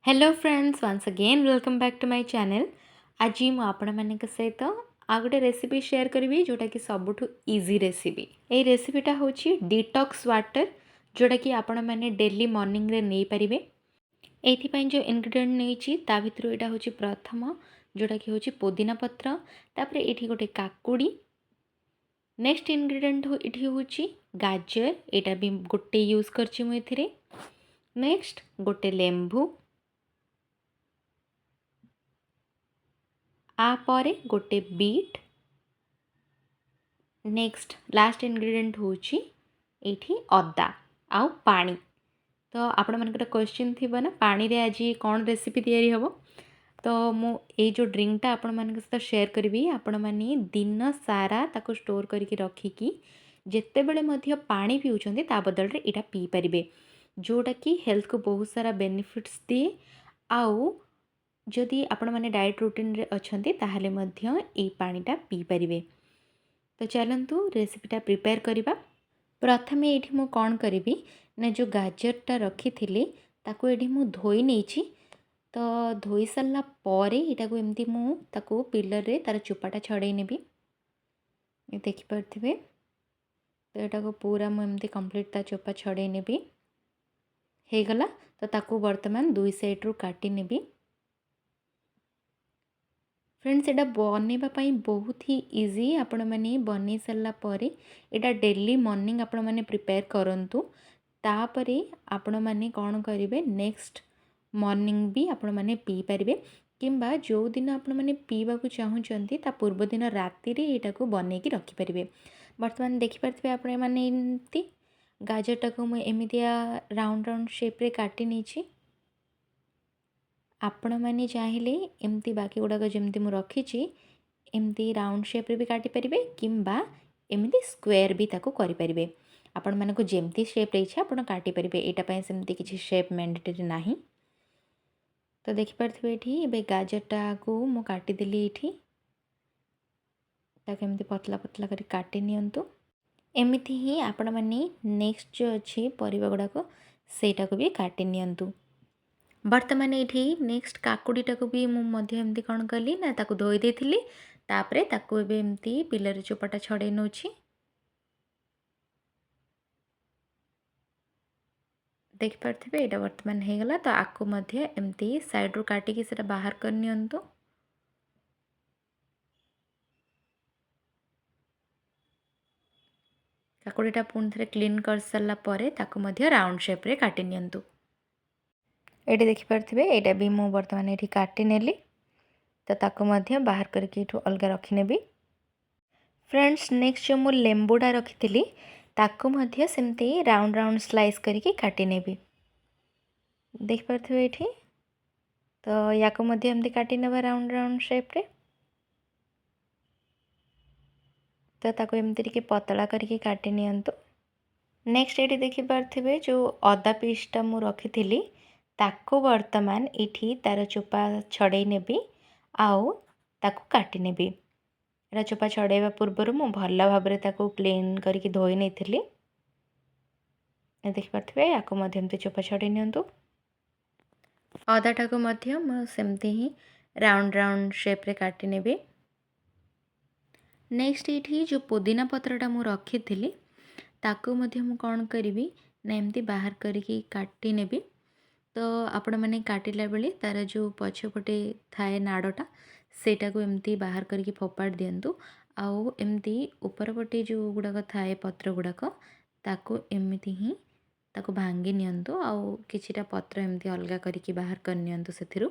Hello friends once again welcome back to my channel. आज मु आपण मान सहित आ गोटे रेसिपी शेयर करी जोटा कि सबुठ इजी रेसिपी। ये रेसिपीटा हूँ डिटॉक्स वाटर जोटा कि आपण मैंने डेली मॉर्निंग रे नहीं पारिबे। एथिपाई जो इनग्रेडिएंट नहीं ता भितर यहाँ हूँ प्रथम जोटा कि हूँ पुदीना पत्र, तापर ये गोटे काकुड़ी। नेक्स्ट इनग्रेडिएंट ये हूँ गाजर, यहाँ भी गोटे यूज करछि मु एथिरे। नेक्स्ट गोटे लेंबू, आपर गोटे बीट। नेक्स्ट लास्ट इनग्रेडिएंट हूँ ये अदा आउ पानी। तो आपण मन क्वेश्चन थी ना पानी रे आज कौन रेसिपी तैयारी हम। तो मु ये जो ड्रिंकटा आपण मान सहित शेयर करी, आपण मैंने दिन सारा ताको स्टोर करके रखिकी जिते बड़े मध्य पानी पिउछंती ता बदल रे इटा पी परिबे, जोटा कि हेल्थ को बहुत सारा बेनिफिट्स दिए। आउ जदि आपण मैंने डाइट रूटीन रे अछंती ताहले मध्य ए पानीटा पी परिबे। तो चलंतु रेसिपीटा प्रिपेयर करिबा। प्रथमे एठी मु कौन करिबी ना जो गाजरटा रखी थिली ताको एठी मु धोई नेछि। तो धोई सारला परे एटा को एमती मु ताको पिलर रे तार चोपाटा छड़े नेबी। ये देखि परथिबे। तो एटा को पूरा मु एमती कंप्लीट ता चोपा छड़े नेबी। हे गला। तो ताको वर्तमान दुई साइड रु काटी नेबी। फ्रेंड्स एटा बनवाई बहुत ही इजी। आपण मैंने बन सारा पर यहाँ डेली मॉर्निंग आपण मैंने प्रिपेयर करूँ, तापरे आपण मैंने कौन करेंगे नेक्स्ट मॉर्निंग भी आपण मैंने पी पारे। किंबा जो दिन आपण मैंने पीवा चाहूँगी ता पूर्व दिन राति यहाँ को बनई कि रखिपारे। बर्तमान देखिपे आपण मैंने एमती गाजरटा को मुझे एमतिया राउंड राउंड शेप्रे काटी नहीं। आपण मैंने चाहिए एमती बाकी गुड़ाक जमी मुझे रखी एमती राउंड शेप्रे भी काटी पारे, किंबा एमती स्क्वायर भी ताको करि पारिबे। आपण मानको जेमती शेप इच्छा आपण काटी पारिबे। एटा पय सेमती किछि शेप मैंडेटरी नाही। तो देखि परथिबे एठी एबे गाजरटा को मु काटी देली एठी। ताके एमती पतला पतला करी काटी नियंतु। एमिति ही आपण माने नेक्स्ट जो अछि परिबा गुड़ाक सेटा को भी काटी नियंतु। बर्तमान ये नेक्स्ट काकुड़ीटा को भी मुझे एमती कौन कली ना ताको धोई देथिली, तापरे ताको एबे एमती पिलर चोपाटा छड़े नौछि। देख पार्थिबे एटा वर्तमान हो गला। तो आको मध्य एमती साइड रू काटिकी सेटा बाहर कर नियंतु। काकुड़ीटा पुणी थे क्लीन कर सारा पर ताको मध्य राउंड शेप रे काटी नियंतु। ये देखिपे यहाँ भी मुझे बर्तमान ये काटी नेली। तो ताको मध्य बाहर करके अलगा रखिनेबी। फ्रेंड्स नेक्स्ट जो मु लेंबूटा रखी ताको मध्य सेमती राउंड राउंड स्लाइस करके काटी नेबी। देखिपे ये तो या को मध्य एमती काटी नेबा राउंड राउंड शेप रे। तो ताको एमती टिके पतला करके काटी नियंतु। नेक्स्ट ये देखिपे जो अदा पीसटा मु रखी ताको वर्तमान इठी तार चोपा छड़े नेबी आउ ताको काटी नेबी। एटा चोपा छड़ेवा पूर्व मु भल भाव ताको क्लीन करके धोई नहीं। देखि पार्थिबे याको मध्य एमती चोपा छड़े नियंतु। अदाटा को मध्य मु सेमती ही राउंड राउंड शेप रे काटी नेबी। नेक्स्ट ये जो पुदीना पत्रटा मु रखी ताको मध्य मु कौन करी ना एमती बाहर करके काटी नेबी। तो आपण मैंने काटिला बेले तार जो पछपटे थाए नाड़टा सेटा को एमती बाहर करके फोपाड़ दियंतु। आउ एमती ऊपर पटे जो गुड़ाक थाए पत्र गुड़ाक ताको एमती ही ताको भांगी नियंतु। आउ किछिटा पत्र एमती अलगा करके बाहर कर नियंतु सेथिरु।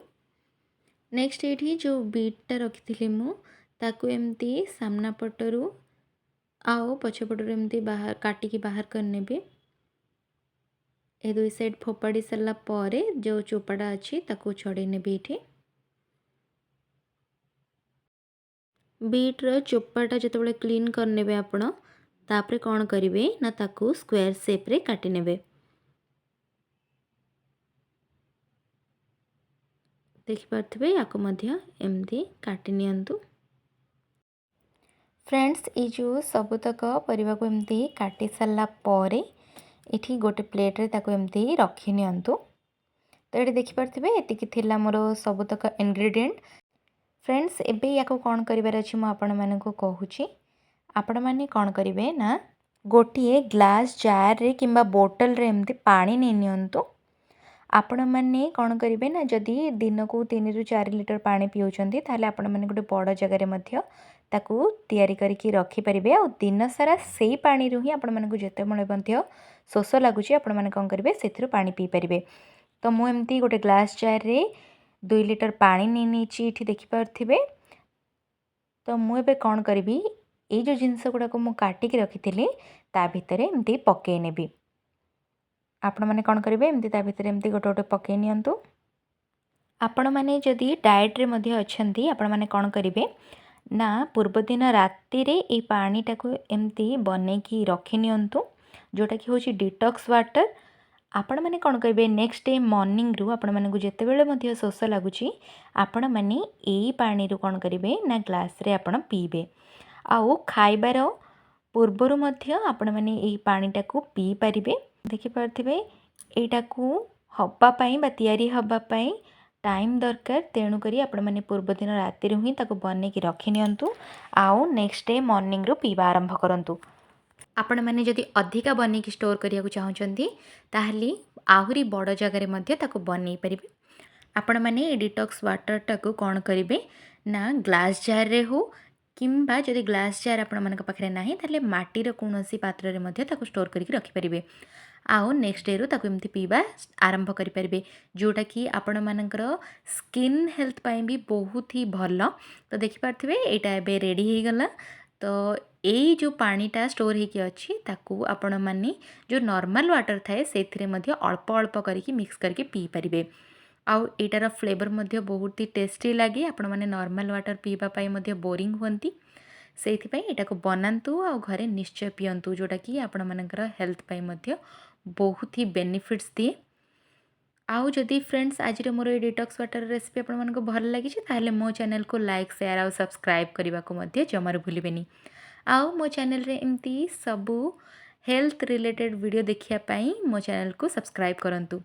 नेक्स्ट ये जो बीटटा रखी मु ताको एमती सामना पटरू आउ पछपटरू एमती बाहर काटिकी बाहर कर नेबी। ए दुई साइड फोपाड़ी सारा पर जो चोपाटा अच्छी ताको छड़े नेबी। एठी बीट्र चोपाटा जिते क्लीन करने आपण तापरे कौन करेंगे ना ताको स्क्वायर शेप रे काटी नेबे। देखि पार्थिबे याको मध्य एमती काटी नियंतु। फ्रेंड्स ये जो सबुतक परिबा को एमती काटी सारला परे इठी गोटे प्लेट रे ताको एमती रखी नियंतु। तो ये देखिपे एतिकी थिला मोर सबुतक इनग्रेडिएंट। फ्रेंड्स एबे या कौन कर कहूँ आपण मैंने कौन करेंगे ना गोटे ग्लास जार रे किंबा बोतल रे एमती पानी नहीं नियंतु। आपण मैंने कौन करेंगे ना जदि दिन को 3 ରୁ 4 लीटर पानी पिउछंती ताहले आपण मैंने गोटे बड़ जगह मध्य ताकू तैयारी करके रखिपारे आ दिन सारा से पानी ही आपण मानक जिते शोष लगुच आपण मैंने कौन करेंगे से पानी पी पारे। तो मुझे गोटे ग्लास जार रे 2 लीटर पानी नहीं देखिपे। तो मुझे कौन करी ये जो जिनस गुड़ाक मुझे काटिकी रखी ता भितर एमती पकई नेबी। आपण मैंने कौन करेंगे एमती ता भितर एमती गोटे गोटे पकई नियंतु। आपण मैंने जदि डाएट रे मध्य अछंती आपण मैंने कौन करेंगे ना पूर्व दिन राति रे ए पानीटा को एमती बनैकी रखी नियंतु जोटा कि होची डिटॉक्स वाटर। आपण मैंने कौन करेंगे नेक्स्ट डे मॉर्निंग रु आपण मानक जेतेबेले मध्य शोष लगुची आपण मैंने एई पानी रु कौन करेंगे ना ग्लास रे आपण पीबे। आउ खाइबार पूर्वर मध्य आपण मैंने एई पानीटा को पी पारिबे। देखि पारथिबे एटा को हब्बा पई बा तयारी हब्बा पई टाइम दरकार तेणु करी आपण मैंने पूर्व दिन राति ही ताको बनैकी रखी नियंतु आउ नेक्स्ट डे मॉर्निंग रु पीबा आरंभ करंतु। आपण मैंने जदि अधिका बनैकी स्टोर करिया को चाहुचंती ताहली आहुरी बड़ जगह मध्य ताको बनै परिबे। आपण मैंने डिटॉक्स वाटर टाको कौन करेंगे ना ग्लास जार रे हो किंबा जदि ग्लास जार आपण मानक पाखरे नाही ताले माटीर कोनोसी पात्र रे मध्य ताको स्टोर करके रखि परिबे। आउ नेक्स्ट डे रु ताको एमती पीबा आरंभ करि परिबे जोटा कि आपण मानकर स्किन हेल्थ पई भी बहुत ही भल। तो देखि पारथिबे एटा एबे रेडी हे गला। तो यही जो पानीटा स्टोर होगी अच्छी ताकू आपण माने जो नॉर्मल वाटर थाए से मध्य अल्प अल्प करके मिक्स करके पी पारिबे। आउ एटार फ्लेवर मध्य बहुत ही टेस्टी लगे आपण माने नॉर्मल वाटर पीबा पाई मध्य बोरिंग होती से एटा को बनातु आ घरे निश्चय पियंतु जोटा कि आपण मानकर हेल्थ पाई मध्य बहुत ही बेनिफिट्स दिए। आउ जदि फ्रेंड्स आज मोर ये डिटॉक्स वाटर रेसिपी आपण मानको भल लगी ताहले मो चैनल को लाइक शेयर और सब्सक्राइब करने को मध्य जमार भूलिबेनी। आउ मो चैनल रे एमती सबू हेल्थ रिलेटेड वीडियो देखिया पाई मो चैनल को सब्सक्राइब करंतु।